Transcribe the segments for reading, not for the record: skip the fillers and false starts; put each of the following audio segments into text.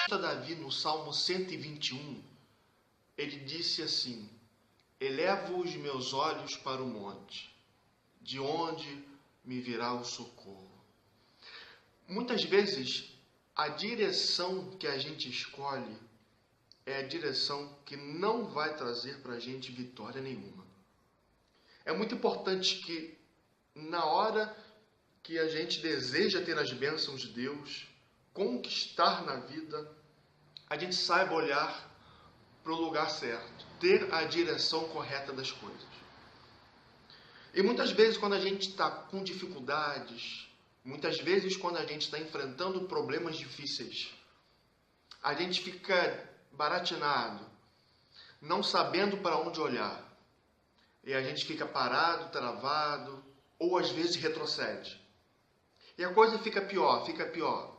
Davi, no Salmo 121, ele disse assim: elevo os meus olhos para o monte, de onde me virá o socorro. Muitas vezes, a direção que a gente escolhe é a direção que não vai trazer para a gente vitória nenhuma. É muito importante que, na hora que a gente deseja ter as bênçãos de Deus, conquistar na vida, a gente saiba olhar para o lugar certo, ter a direção correta das coisas. E muitas vezes, quando a gente está com dificuldades, muitas vezes, quando a gente está enfrentando problemas difíceis, a gente fica baratinado, não sabendo para onde olhar. E a gente fica parado, travado, ou às vezes retrocede. E a coisa fica pior, fica pior.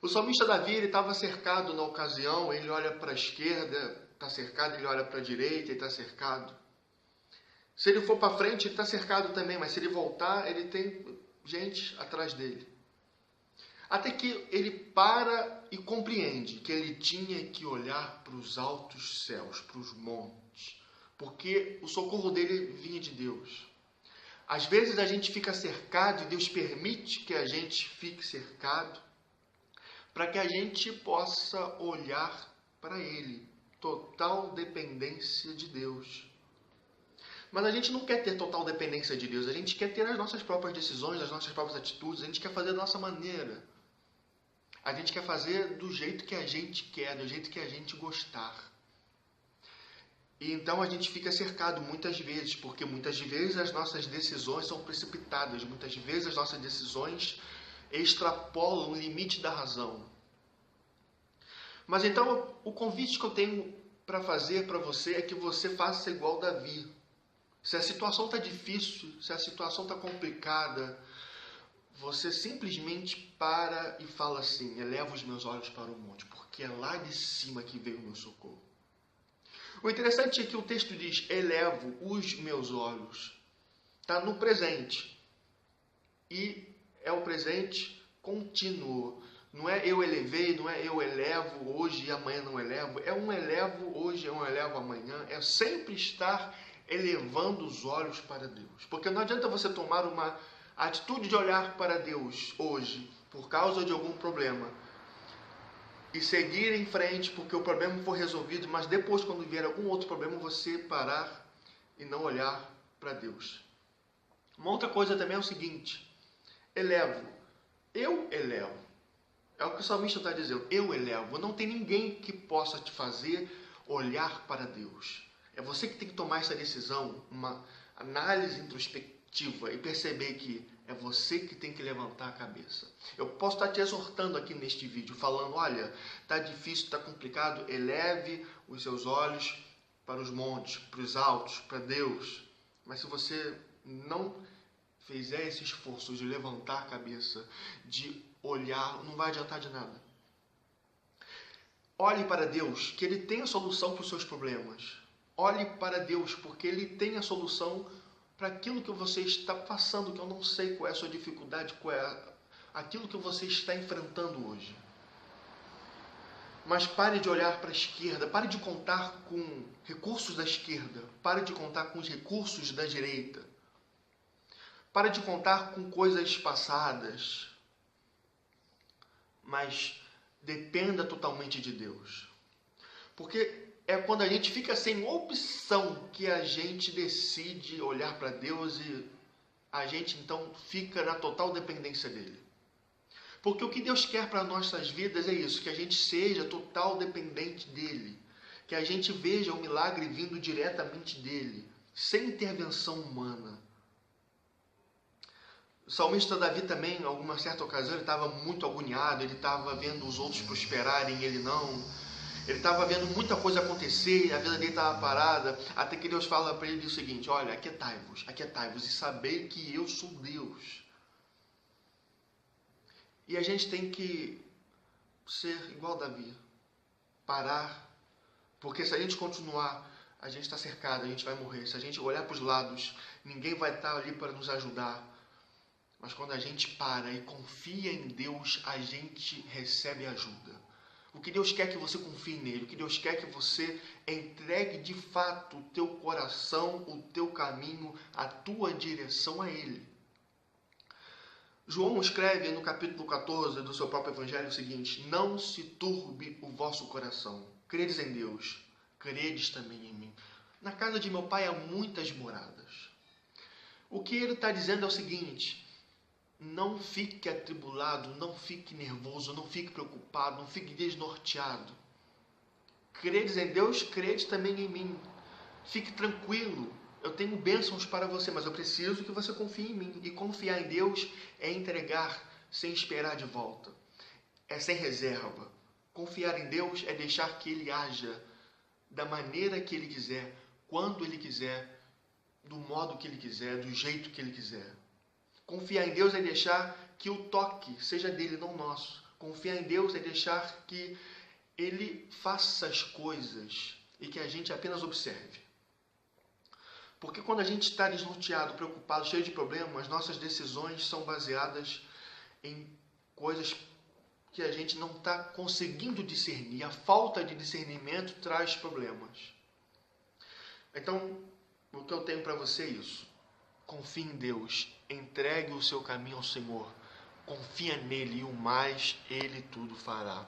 O salmista Davi, ele estava cercado na ocasião, ele olha para a esquerda, está cercado, ele olha para a direita, ele está cercado. Se ele for para frente, ele está cercado também, mas se ele voltar, ele tem gente atrás dele. Até que ele para e compreende que ele tinha que olhar para os altos céus, para os montes, porque o socorro dele vinha de Deus. Às vezes a gente fica cercado e Deus permite que a gente fique cercado para que a gente possa olhar para Ele. Total dependência de Deus. Mas a gente não quer ter total dependência de Deus. A gente quer ter as nossas próprias decisões, as nossas próprias atitudes. A gente quer fazer da nossa maneira. A gente quer fazer do jeito que a gente quer, do jeito que a gente gostar. E então a gente fica cercado muitas vezes, porque muitas vezes as nossas decisões são precipitadas. Muitas vezes as nossas decisões extrapolam o limite da razão. Mas então o convite que eu tenho para fazer para você é que você faça igual Davi. Se a situação está difícil, se a situação está complicada, você simplesmente para e fala assim: eleva os meus olhos para o monte, porque é lá de cima que veio o meu socorro. O interessante é que o texto diz: elevo os meus olhos. Está no presente. E é o presente contínuo. Não é eu elevei, não é eu elevo hoje e amanhã não elevo. É um elevo hoje, é um elevo amanhã. É sempre estar elevando os olhos para Deus. Porque não adianta você tomar uma atitude de olhar para Deus hoje por causa de algum problema e seguir em frente porque o problema foi resolvido, mas depois, quando vier algum outro problema, você parar e não olhar para Deus. Uma outra coisa também é o seguinte: elevo. Eu elevo. É o que o salmista está dizendo. Eu elevo. Não tem ninguém que possa te fazer olhar para Deus. É você que tem que tomar essa decisão, uma análise introspectiva e perceber que é você que tem que levantar a cabeça. Eu posso estar te exortando aqui neste vídeo, falando: olha, está difícil, está complicado, eleve os seus olhos para os montes, para os altos, para Deus. Mas se você não fizer esse esforço de levantar a cabeça, de olhar, não vai adiantar de nada. Olhe para Deus, que Ele tem a solução para os seus problemas. Olhe para Deus, porque Ele tem a solução para aquilo que você está passando, que eu não sei qual é a sua dificuldade, qual é aquilo que você está enfrentando hoje. Mas pare de olhar para a esquerda, pare de contar com recursos da esquerda, pare de contar com os recursos da direita. Pare de contar com coisas passadas, mas dependa totalmente de Deus. Porque é quando a gente fica sem opção que a gente decide olhar para Deus e a gente então fica na total dependência dele. Porque o que Deus quer para nossas vidas é isso, que a gente seja total dependente dele, que a gente veja o milagre vindo diretamente dele, sem intervenção humana. O salmista Davi também, em alguma certa ocasião, ele estava muito agoniado, ele estava vendo os outros prosperarem, ele não. Ele estava vendo muita coisa acontecer, a vida dele estava parada, até que Deus fala para ele o seguinte: olha, aquietai-vos e sabei que eu sou Deus. E a gente tem que ser igual Davi, parar, porque se a gente continuar, a gente está cercado, a gente vai morrer. Se a gente olhar para os lados, ninguém vai estar ali para nos ajudar. Mas quando a gente para e confia em Deus, a gente recebe ajuda. O que Deus quer que você confie nele, o que Deus quer que você entregue de fato o teu coração, o teu caminho, a tua direção a ele. João escreve no capítulo 14 do seu próprio evangelho o seguinte: não se turbe o vosso coração. Credes em Deus, credes também em mim. Na casa de meu pai há muitas moradas. O que ele está dizendo é o seguinte: não fique atribulado, não fique nervoso, não fique preocupado, não fique desnorteado. Credes em Deus, credes também em mim. Fique tranquilo. Eu tenho bênçãos para você, mas eu preciso que você confie em mim. E confiar em Deus é entregar sem esperar de volta. É sem reserva. Confiar em Deus é deixar que Ele haja da maneira que Ele quiser, quando Ele quiser, do modo que Ele quiser, do jeito que Ele quiser. Confiar em Deus é deixar que o toque seja dele, não nosso. Confiar em Deus é deixar que Ele faça as coisas e que a gente apenas observe. Porque quando a gente está desnorteado, preocupado, cheio de problemas, nossas decisões são baseadas em coisas que a gente não está conseguindo discernir. A falta de discernimento traz problemas. Então, o que eu tenho para você é isso. Confie em Deus, entregue o seu caminho ao Senhor, confia nele e o mais Ele tudo fará.